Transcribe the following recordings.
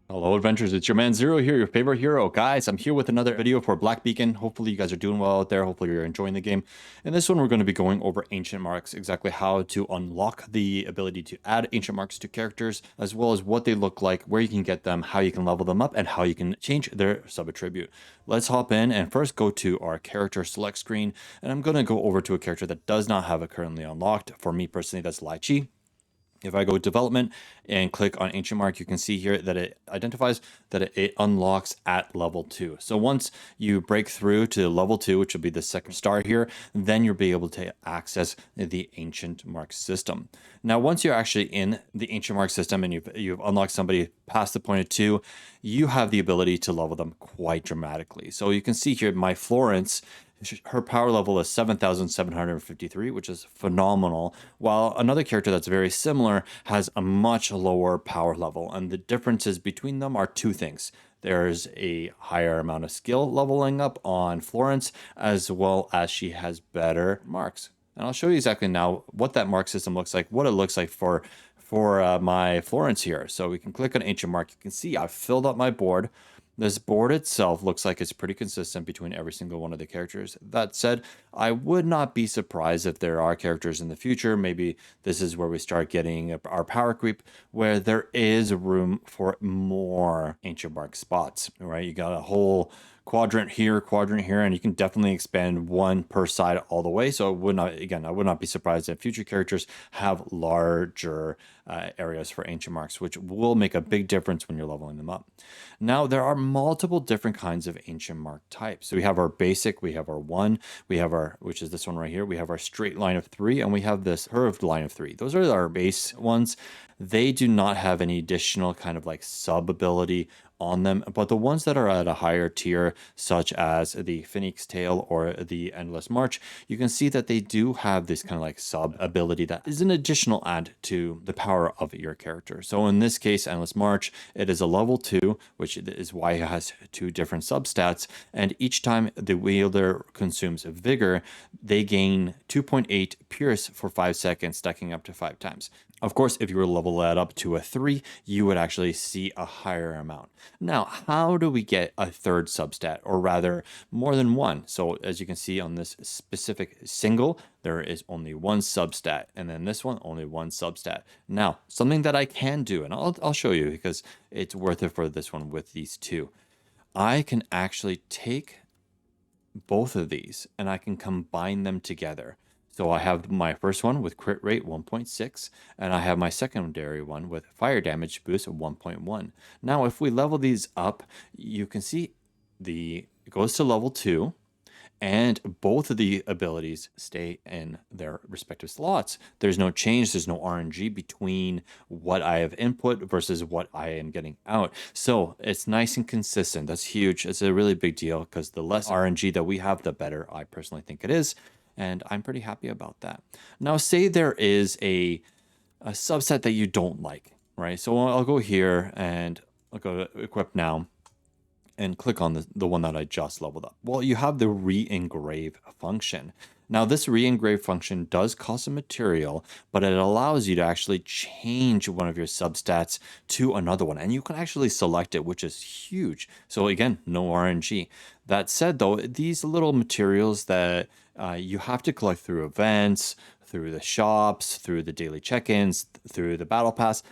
Hello adventurers, it's your man Zero here, your favorite hero. Guys, I'm here with another video for Black Beacon. Hopefully you guys are doing well out there. Hopefully you're enjoying the game. In this one, we're going to be going over ancient marks, exactly how to unlock the ability to add ancient marks to characters, as well as what they look like, where you can get them, how you can level them up, and how you can change their sub-attribute. Let's hop in and first go to our character select screen, and I'm going to go over to a character that does not have it currently unlocked. For me personally, that's Lai Chi. If I go development and click on ancient mark, you can see here that it identifies that it unlocks at level 2. So once you break through to level 2, which will be the second star here, then you'll be able to access the ancient mark system. Now, once you're actually in the ancient mark system and you've unlocked somebody past the point of 2, you have the ability to level them quite dramatically. So you can see here, my Florence, her power level is 7,753, which is phenomenal, while another character that's very similar has a much lower power level. And the differences between them are two things. There's a higher amount of skill leveling up on Florence, as well as she has better marks. And I'll show you exactly now what that mark system looks like, what it looks like for my Florence here. So we can click on Ancient Mark. You can see I've filled up my board. This board itself looks like it's pretty consistent between every single one of the characters. That said, I would not be surprised if there are characters in the future. Maybe this is where we start getting our power creep, where there is room for more ancient mark spots, right? You got a whole quadrant here, and you can definitely expand one per side all the way. So I would not be surprised if future characters have larger areas for ancient marks, which will make a big difference when you're leveling them up. Now, there are multiple different kinds of ancient mark types. So we have our basic, we have our 1, we have our, which is this one right here, we have our straight line of 3, and we have this curved line of 3. Those are our base ones. They do not have any additional kind of like sub ability on them, but the ones that are at a higher tier, such as the Phoenix Tail or the Endless March, you can see that they do have this kind of like sub ability that is an additional add to the power of your character. So in this case, Endless March, it is a level 2, which is why it has 2 different substats, and each time the wielder consumes vigor, they gain 2.8 pierce for 5 seconds, stacking up to 5 times. Of course, if you were to level that up to a 3, you would actually see a higher amount. Now, how do we get a third substat, or rather more than one? So as you can see on this specific single, there is only one substat, and then this one, only one substat. Now, something that I can do, and I'll show you because it's worth it for this one with these two. I can actually take both of these and I can combine them together. So I have my first one with crit rate 1.6, and I have my secondary one with fire damage boost of 1.1. Now, if we level these up, you can see it goes to level 2, and both of the abilities stay in their respective slots. There's no change, there's no RNG between what I have input versus what I am getting out. So it's nice and consistent. That's huge. It's a really big deal because the less RNG that we have, the better I personally think it is. And I'm pretty happy about that. Now, say there is a subset that you don't like, right? So I'll go here and I'll go to equip now and click on the one that I just leveled up. Well, you have the re-engrave function. Now, this re-engrave function does cost a material, but it allows you to actually change one of your substats to another one, and you can actually select it, which is huge. So again, no RNG. That said, though, these little materials that you have to collect through events, through the shops, through the daily check-ins, through the battle pass,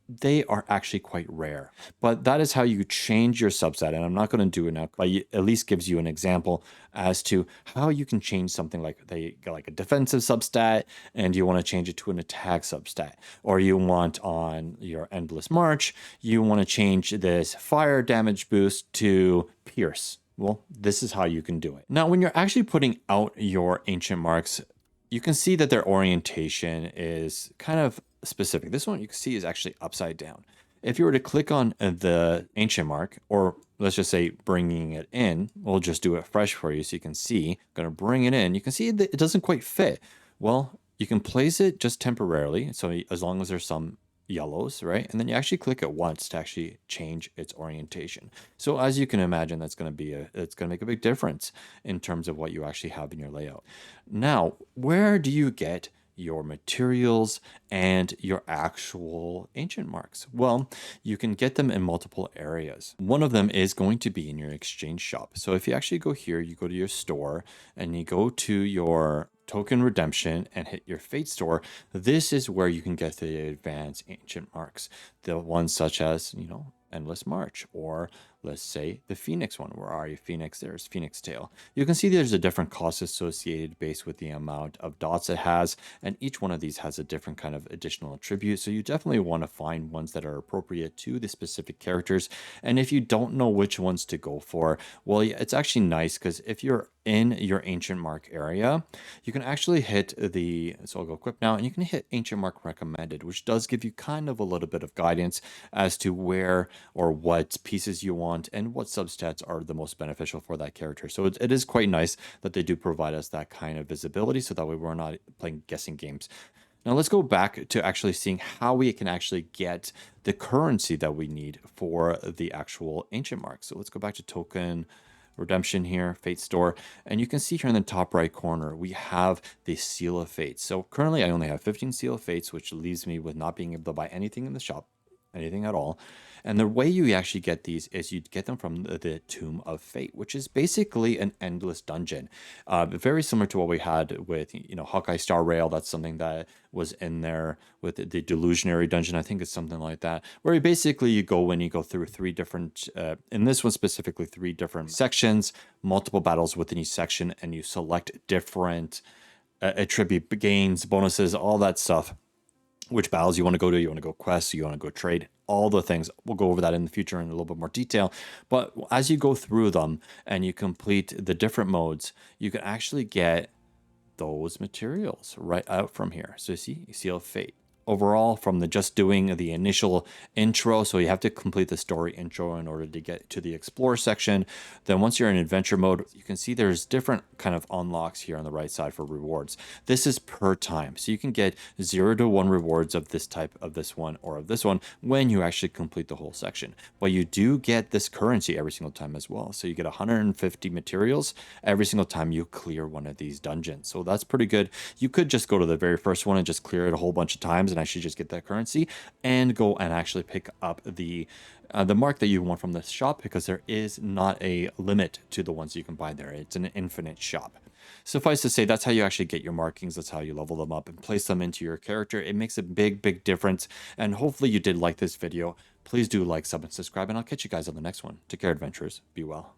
they are actually quite rare. But that is how you change your subset, and I'm not going to do it now, but it at least gives you an example as to how you can change something like a defensive substat, and you want to change it to an attack substat, or you want on your Endless March, you want to change this fire damage boost to pierce. Well, this is how you can do it. Now, when you're actually putting out your ancient marks, you can see that their orientation is kind of specific. This one you can see is actually upside down. If you were to click on the ancient mark, or let's just say bringing it in, we'll just do it fresh for you so you can see. I'm going to bring it in. You can see that it doesn't quite fit. Well, you can place it just temporarily. So as long as there's some yellows, right? And then you actually click it once to actually change its orientation. So as you can imagine, it's going to make a big difference in terms of what you actually have in your layout. Now, where do you get your materials, and your actual ancient marks? Well, you can get them in multiple areas. One of them is going to be in your exchange shop. So if you actually go here, you go to your store and you go to your token redemption and hit your fate store, this is where you can get the advanced ancient marks, the ones such as, endless march, or let's say the phoenix one. Where are you, phoenix? There's phoenix tail. You can see there's a different cost associated based with the amount of dots it has, and each one of these has a different kind of additional attribute. So you definitely want to find ones that are appropriate to the specific characters. And if you don't know which ones to go for, well, it's actually nice, because if you're in your ancient mark area, you can actually hit so I'll go equip now, and you can hit ancient mark recommended, which does give you kind of a little bit of guidance as to where or what pieces you want and what substats are the most beneficial for that character. So it is quite nice that they do provide us that kind of visibility, so that way we're not playing guessing games. Now let's go back to actually seeing how we can actually get the currency that we need for the actual ancient mark. So let's go back to token redemption here, fate store, and you can see here in the top right corner we have the seal of fates. So currently I only have 15 seal of fates, which leaves me with not being able to buy anything in the shop, anything at all. And the way you actually get these is you get them from the Tomb of Fate, which is basically an endless dungeon, very similar to what we had with Hawkeye Star Rail. That's something that was in there with the Delusionary Dungeon. I think it's something like that, where you go in, you go through three different, in this one specifically, three different sections, multiple battles within each section, and you select different attribute gains, bonuses, all that stuff. Which battles you want to go to, you want to go quests, you want to go trade, all the things. We'll go over that in the future in a little bit more detail. But as you go through them and you complete the different modes, you can actually get those materials right out from here. So you see, Seal of Fate. Overall, from just doing the initial intro, so you have to complete the story intro in order to get to the explore section. Then once you're in adventure mode, you can see there's different kind of unlocks here on the right side for rewards. This is per time, so you can get 0 to 1 rewards of this type, of this one, or of this one when you actually complete the whole section. But you do get this currency every single time as well. So you get 150 materials every single time you clear one of these dungeons. So that's pretty good. You could just go to the very first one and just clear it a whole bunch of times and actually just get that currency and go and actually pick up the mark that you want from the shop, because there is not a limit to the ones you can buy there. It's an infinite shop. Suffice to say, that's how you actually get your markings. That's how you level them up and place them into your character. It makes a big difference. And hopefully you did like this video. Please do like, sub, and subscribe, and I'll catch you guys on the next one. Take care, adventurers. Be well.